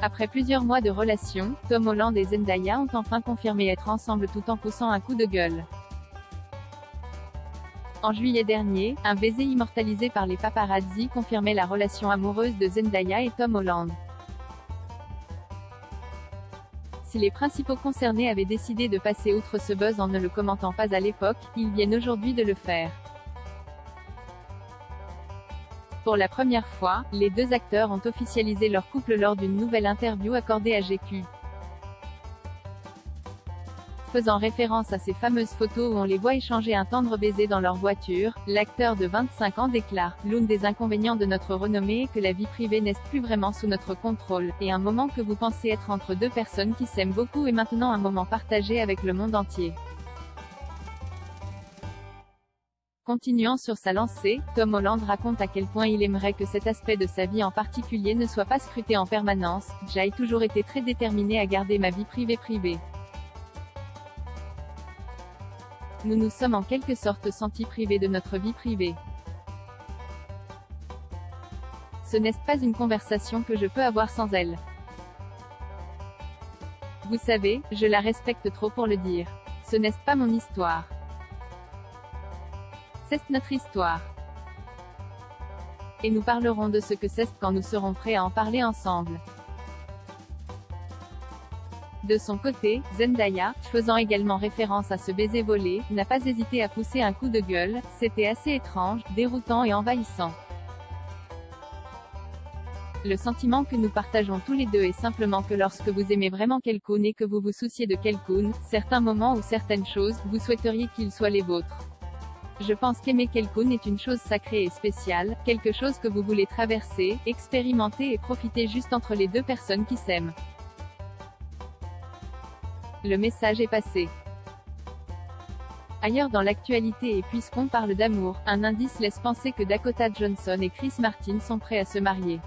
Après plusieurs mois de relation, Tom Holland et Zendaya ont enfin confirmé être ensemble tout en poussant un coup de gueule. En juillet dernier, un baiser immortalisé par les paparazzi confirmait la relation amoureuse de Zendaya et Tom Holland. Si les principaux concernés avaient décidé de passer outre ce buzz en ne le commentant pas à l'époque, ils viennent aujourd'hui de le faire. Pour la première fois, les deux acteurs ont officialisé leur couple lors d'une nouvelle interview accordée à GQ. Faisant référence à ces fameuses photos où on les voit échanger un tendre baiser dans leur voiture, l'acteur de 25 ans déclare « L'un des inconvénients de notre renommée est que la vie privée n'est plus vraiment sous notre contrôle, et un moment que vous pensez être entre deux personnes qui s'aiment beaucoup est maintenant un moment partagé avec le monde entier ». Continuant sur sa lancée, Tom Holland raconte à quel point il aimerait que cet aspect de sa vie en particulier ne soit pas scruté en permanence. « J'ai toujours été très déterminé à garder ma vie privée. Nous nous sommes en quelque sorte sentis privés de notre vie privée. Ce n'est pas une conversation que je peux avoir sans elle. Vous savez, je la respecte trop pour le dire. Ce n'est pas mon histoire. C'est notre histoire. Et nous parlerons de ce que c'est quand nous serons prêts à en parler ensemble. » De son côté, Zendaya, faisant également référence à ce baiser volé, n'a pas hésité à pousser un coup de gueule. « C'était assez étrange, déroutant et envahissant. Le sentiment que nous partageons tous les deux est simplement que lorsque vous aimez vraiment quelqu'un et que vous vous souciez de quelqu'un, certains moments ou certaines choses, vous souhaiteriez qu'ils soient les vôtres. Je pense qu'aimer quelqu'un est une chose sacrée et spéciale, quelque chose que vous voulez traverser, expérimenter et profiter juste entre les deux personnes qui s'aiment. » Le message est passé. Ailleurs dans l'actualité et puisqu'on parle d'amour, un indice laisse penser que Dakota Johnson et Chris Martin sont prêts à se marier.